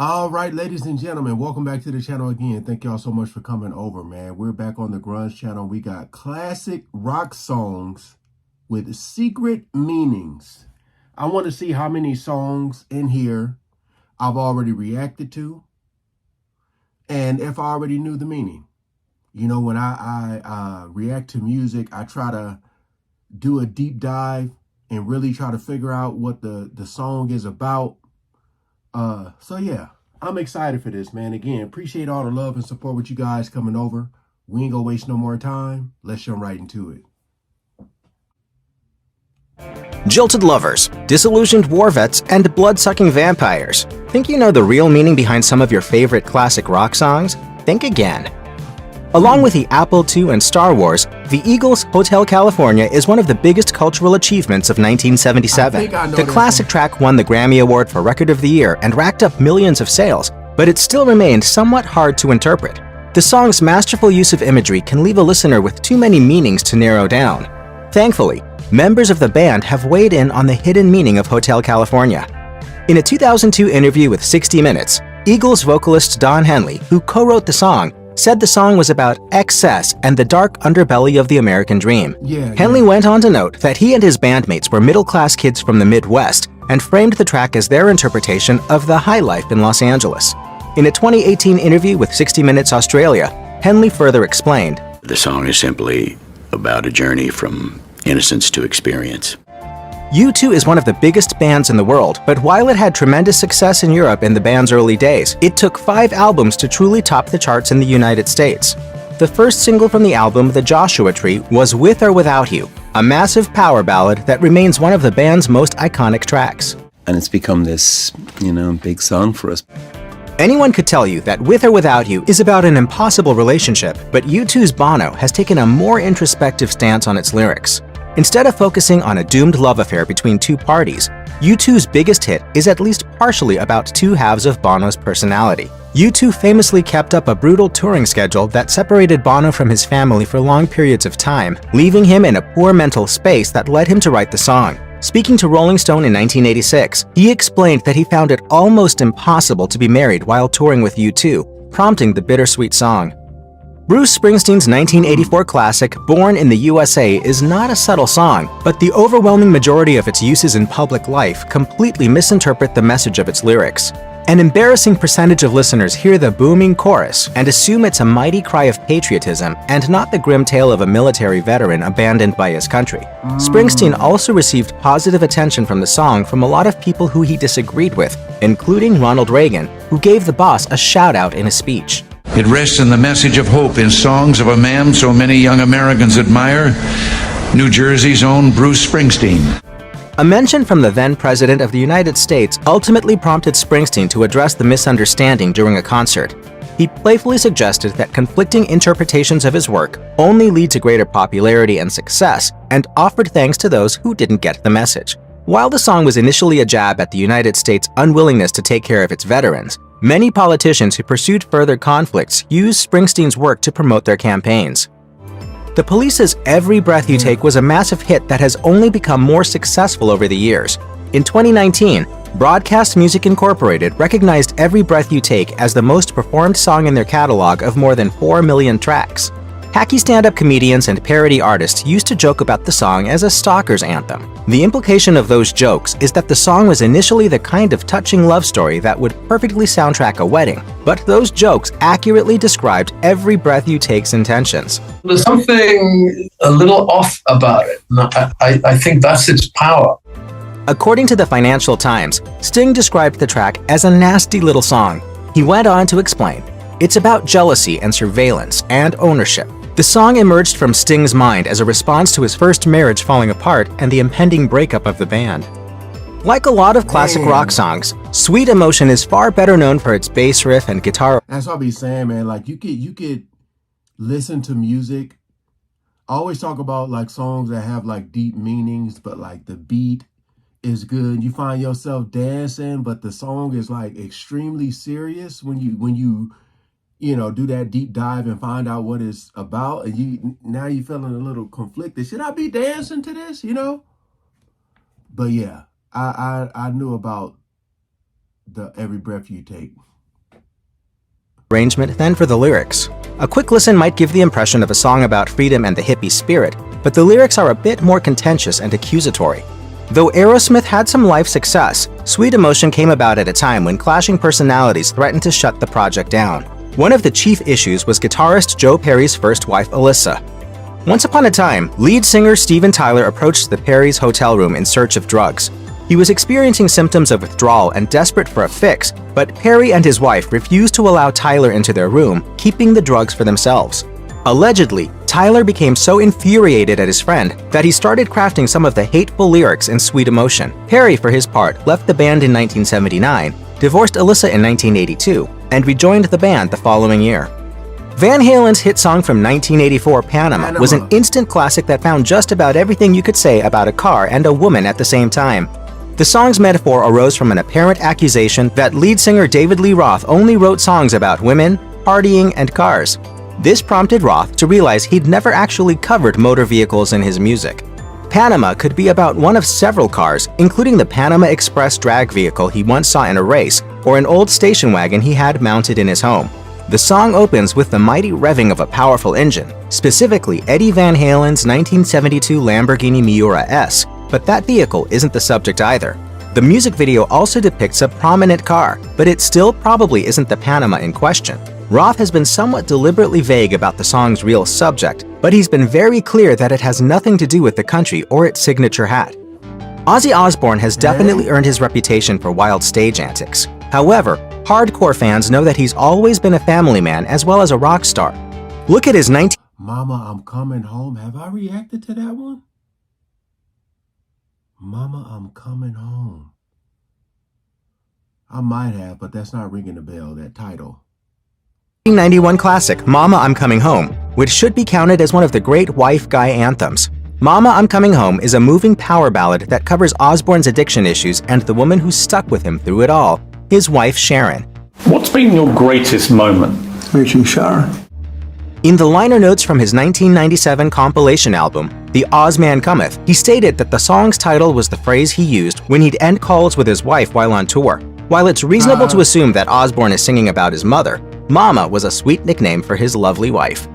All right, ladies and gentlemen, welcome back to the channel again. Thank y'all so much for coming over, man. We're back on the Grunge channel. We got classic rock songs with secret meanings. I want to see how many songs in here I've already reacted to and if I already knew the meaning. You know, when I react to music, I try to do a deep dive and really try to figure out what the song is about. So yeah, I'm excited for this, man. Again, appreciate all the love and support with you guys coming over. We ain't gonna waste no more time. Let's jump right into it. Jilted lovers, disillusioned war vets, and blood-sucking vampires. Think you know the real meaning behind some of your favorite classic rock songs? Think again. Along with the Apple II and Star Wars, the Eagles' Hotel California is one of the biggest cultural achievements of 1977. The classic track won the Grammy Award for Record of the Year and racked up millions of sales, but it still remained somewhat hard to interpret. The song's masterful use of imagery can leave a listener with too many meanings to narrow down. Thankfully, members of the band have weighed in on the hidden meaning of Hotel California. In a 2002 interview with 60 Minutes, Eagles vocalist Don Henley, who co-wrote the song, said the song was about excess and the dark underbelly of the American dream. Henley went on to note that he and his bandmates were middle-class kids from the Midwest and framed the track as their interpretation of the high life in Los Angeles. In a 2018 interview with 60 Minutes Australia, Henley further explained, "The song is simply about a journey from innocence to experience." U2 is one of the biggest bands in the world, but while it had tremendous success in Europe in the band's early days, it took 5 albums to truly top the charts in the United States. The first single from the album, The Joshua Tree, was With or Without You, a massive power ballad that remains one of the band's most iconic tracks. And it's become this, big song for us. Anyone could tell you that With or Without You is about an impossible relationship, but U2's Bono has taken a more introspective stance on its lyrics. Instead of focusing on a doomed love affair between two parties, U2's biggest hit is at least partially about two halves of Bono's personality. U2 famously kept up a brutal touring schedule that separated Bono from his family for long periods of time, leaving him in a poor mental space that led him to write the song. Speaking to Rolling Stone in 1986, he explained that he found it almost impossible to be married while touring with U2, prompting the bittersweet song. Bruce Springsteen's 1984 classic, Born in the USA, is not a subtle song, but the overwhelming majority of its uses in public life completely misinterpret the message of its lyrics. An embarrassing percentage of listeners hear the booming chorus and assume it's a mighty cry of patriotism and not the grim tale of a military veteran abandoned by his country. Springsteen also received positive attention from the song from a lot of people who he disagreed with, including Ronald Reagan, who gave the boss a shout-out in a speech. It rests in the message of hope in songs of a man so many young Americans admire, New Jersey's own Bruce Springsteen. A mention from the then President of the United States ultimately prompted Springsteen to address the misunderstanding during a concert. He playfully suggested that conflicting interpretations of his work only lead to greater popularity and success, and offered thanks to those who didn't get the message. While the song was initially a jab at the United States' unwillingness to take care of its veterans, many politicians who pursued further conflicts used Springsteen's work to promote their campaigns. The Police's Every Breath You Take was a massive hit that has only become more successful over the years. In 2019, Broadcast Music Incorporated recognized Every Breath You Take as the most performed song in their catalog of more than 4 million tracks. Hacky stand-up comedians and parody artists used to joke about the song as a stalker's anthem. The implication of those jokes is that the song was initially the kind of touching love story that would perfectly soundtrack a wedding, but those jokes accurately described Every Breath You Take's intentions. There's something a little off about it. I think that's its power. According to the Financial Times, Sting described the track as a nasty little song. He went on to explain, "It's about jealousy and surveillance and ownership." The song emerged from Sting's mind as a response to his first marriage falling apart and the impending breakup of the band. Like a lot of classic rock songs, Sweet Emotion is far better known for its bass riff and guitar. That's what I be saying, man. Like you could listen to music. I always talk about like songs that have like deep meanings, but like the beat is good. You find yourself dancing, but the song is like extremely serious when you do that deep dive and find out what it's about, and now you're feeling a little conflicted. Should I be dancing to this? But yeah, I knew about the Every Breath You Take. Arrangement than for the lyrics. A quick listen might give the impression of a song about freedom and the hippie spirit, but the lyrics are a bit more contentious and accusatory. Though Aerosmith had some life success, Sweet Emotion came about at a time when clashing personalities threatened to shut the project down. One of the chief issues was guitarist Joe Perry's first wife, Alyssa. Once upon a time, lead singer Steven Tyler approached the Perry's hotel room in search of drugs. He was experiencing symptoms of withdrawal and desperate for a fix, but Perry and his wife refused to allow Tyler into their room, keeping the drugs for themselves. Allegedly, Tyler became so infuriated at his friend that he started crafting some of the hateful lyrics in Sweet Emotion. Perry, for his part, left the band in 1979, divorced Alyssa in 1982, and rejoined the band the following year. Van Halen's hit song from 1984, Panama, was an instant classic that found just about everything you could say about a car and a woman at the same time. The song's metaphor arose from an apparent accusation that lead singer David Lee Roth only wrote songs about women, partying, and cars. This prompted Roth to realize he'd never actually covered motor vehicles in his music. Panama could be about one of several cars, including the Panama Express drag vehicle he once saw in a race, or an old station wagon he had mounted in his home. The song opens with the mighty revving of a powerful engine, specifically Eddie Van Halen's 1972 Lamborghini Miura S, but that vehicle isn't the subject either. The music video also depicts a prominent car, but it still probably isn't the Panama in question. Roth has been somewhat deliberately vague about the song's real subject, but he's been very clear that it has nothing to do with the country or its signature hat. Ozzy Osbourne has definitely earned his reputation for wild stage antics. However, hardcore fans know that he's always been a family man as well as a rock star. Look at his 19... Mama, I'm Coming Home. Have I reacted to that one? Mama, I'm Coming Home. I might have, but that's not ringing the bell, that title. 1991 classic, Mama, I'm Coming Home, which should be counted as one of the great wife guy anthems. Mama, I'm Coming Home is a moving power ballad that covers Osbourne's addiction issues and the woman who stuck with him through it all, his wife Sharon. What's been your greatest moment? Meeting Sharon. In the liner notes from his 1997 compilation album, The Ozman Cometh, he stated that the song's title was the phrase he used when he'd end calls with his wife while on tour. While it's reasonable to assume that Osbourne is singing about his mother, Mama was a sweet nickname for his lovely wife.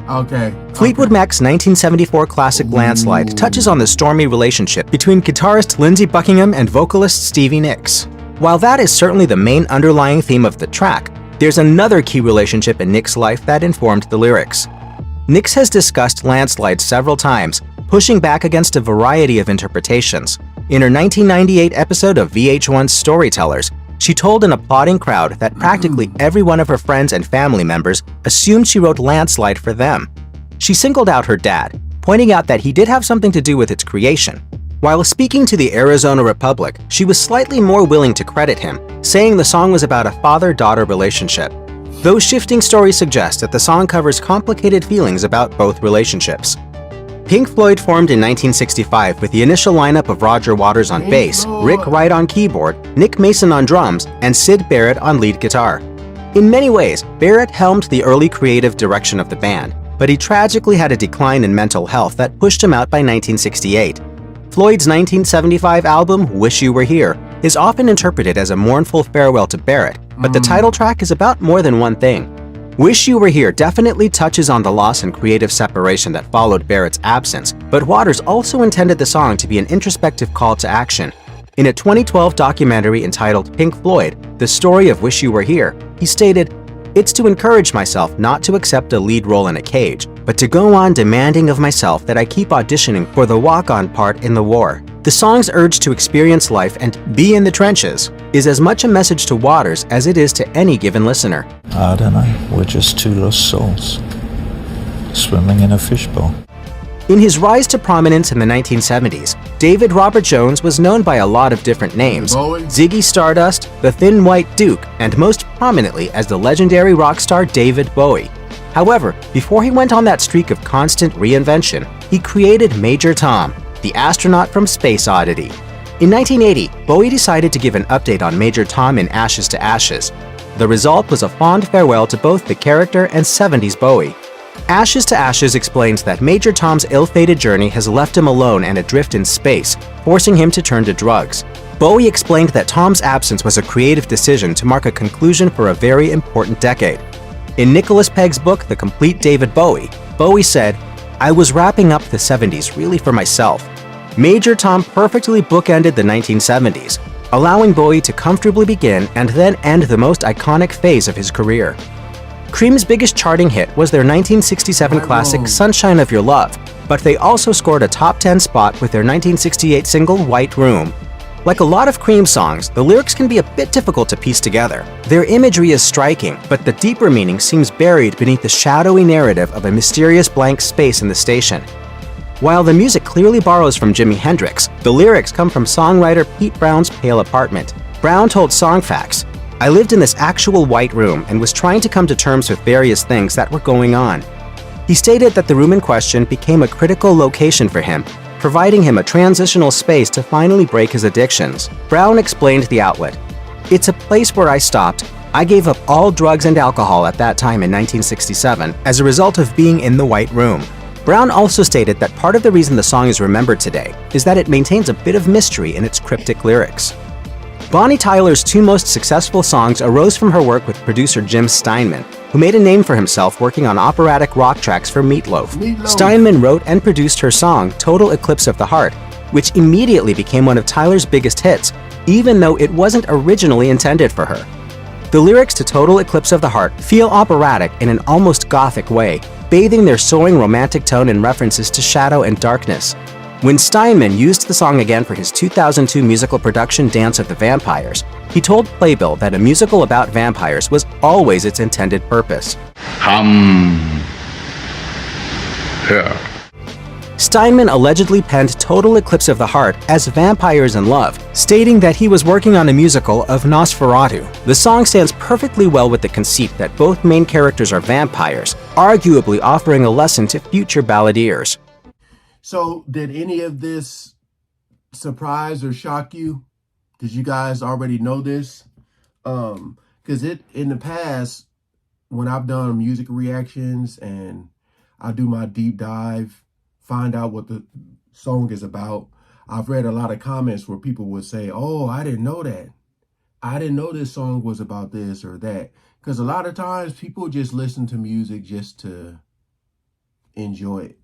Fleetwood Mac's 1974 classic Landslide touches on the stormy relationship between guitarist Lindsey Buckingham and vocalist Stevie Nicks. While that is certainly the main underlying theme of the track, there's another key relationship in Nick's life that informed the lyrics. Nicks has discussed Landslide several times, pushing back against a variety of interpretations. In her 1998 episode of VH1's Storytellers, she told an applauding crowd that practically every one of her friends and family members assumed she wrote Landslide for them. She singled out her dad, pointing out that he did have something to do with its creation. While speaking to the Arizona Republic, she was slightly more willing to credit him, saying the song was about a father-daughter relationship. Those shifting stories suggest that the song covers complicated feelings about both relationships. Pink Floyd formed in 1965 with the initial lineup of Roger Waters on bass, Rick Wright on keyboard, Nick Mason on drums, and Syd Barrett on lead guitar. In many ways, Barrett helmed the early creative direction of the band, but he tragically had a decline in mental health that pushed him out by 1968. Floyd's 1975 album, Wish You Were Here, is often interpreted as a mournful farewell to Barrett, but the title track is about more than one thing. Wish You Were Here definitely touches on the loss and creative separation that followed Barrett's absence, but Waters also intended the song to be an introspective call to action. In a 2012 documentary entitled Pink Floyd, The Story of Wish You Were Here, he stated, "It's to encourage myself not to accept a lead role in a cage, but to go on demanding of myself that I keep auditioning for the walk-on part in the war." The song's urge to experience life and be in the trenches is as much a message to Waters as it is to any given listener. I don't know, we're just two lost souls, swimming in a fishbowl. In his rise to prominence in the 1970s, David Robert Jones was known by a lot of different names: Ziggy Stardust, the Thin White Duke, and most prominently as the legendary rock star David Bowie. However, before he went on that streak of constant reinvention, he created Major Tom, the astronaut from Space Oddity. In 1980, Bowie decided to give an update on Major Tom in Ashes to Ashes. The result was a fond farewell to both the character and 70s Bowie. Ashes to Ashes explains that Major Tom's ill-fated journey has left him alone and adrift in space, forcing him to turn to drugs. Bowie explained that Tom's absence was a creative decision to mark a conclusion for a very important decade. In Nicholas Pegg's book, The Complete David Bowie, Bowie said, "I was wrapping up the 70s really for myself. Major Tom perfectly bookended the 1970s, allowing Bowie to comfortably begin and then end the most iconic phase of his career." Cream's biggest charting hit was their 1967 classic Sunshine of Your Love, but they also scored a top 10 spot with their 1968 single White Room. Like a lot of Cream songs, the lyrics can be a bit difficult to piece together. Their imagery is striking, but the deeper meaning seems buried beneath the shadowy narrative of a mysterious blank space in the station. While the music clearly borrows from Jimi Hendrix, the lyrics come from songwriter Pete Brown's Pale Apartment. Brown told Songfacts, "I lived in this actual white room and was trying to come to terms with various things that were going on." He stated that the room in question became a critical location for him, providing him a transitional space to finally break his addictions. Brown explained the outlet, "It's a place where I stopped. I gave up all drugs and alcohol at that time in 1967 as a result of being in the white room." Brown also stated that part of the reason the song is remembered today is that it maintains a bit of mystery in its cryptic lyrics. Bonnie Tyler's two most successful songs arose from her work with producer Jim Steinman, who made a name for himself working on operatic rock tracks for Meatloaf. Steinman wrote and produced her song Total Eclipse of the Heart, which immediately became one of Tyler's biggest hits, even though it wasn't originally intended for her. The lyrics to Total Eclipse of the Heart feel operatic in an almost gothic way, bathing their soaring romantic tone in references to shadow and darkness. When Steinman used the song again for his 2002 musical production Dance of the Vampires, he told Playbill that a musical about vampires was always its intended purpose. Come here. Steinman allegedly penned Total Eclipse of the Heart as Vampires in Love, stating that he was working on a musical of Nosferatu. The song stands perfectly well with the conceit that both main characters are vampires, arguably offering a lesson to future balladeers. So did any of this surprise or shock you? Did you guys already know this? Because in the past, when I've done music reactions and I do my deep dive, find out what the song is about, I've read a lot of comments where people would say, "Oh, I didn't know that. I didn't know this song was about this or that." Because a lot of times people just listen to music just to enjoy it.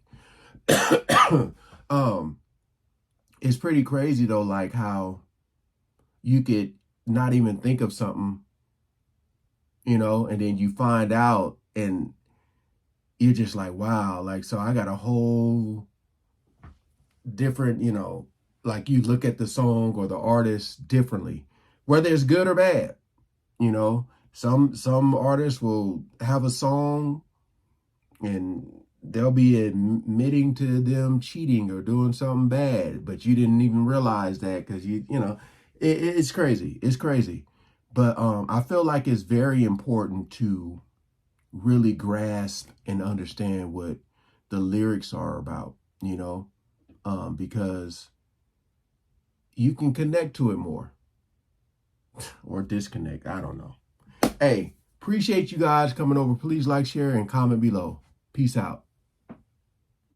It's pretty crazy though, like how you could not even think of something, and then you find out and you're just like, wow, like, so I got a whole different, like you look at the song or the artist differently, whether it's good or bad. Some artists will have a song and they'll be admitting to them cheating or doing something bad, but you didn't even realize that because it's crazy. It's crazy. But I feel like it's very important to really grasp and understand what the lyrics are about, because you can connect to it more or disconnect. I don't know. Hey, appreciate you guys coming over. Please like, share, and comment below. Peace out.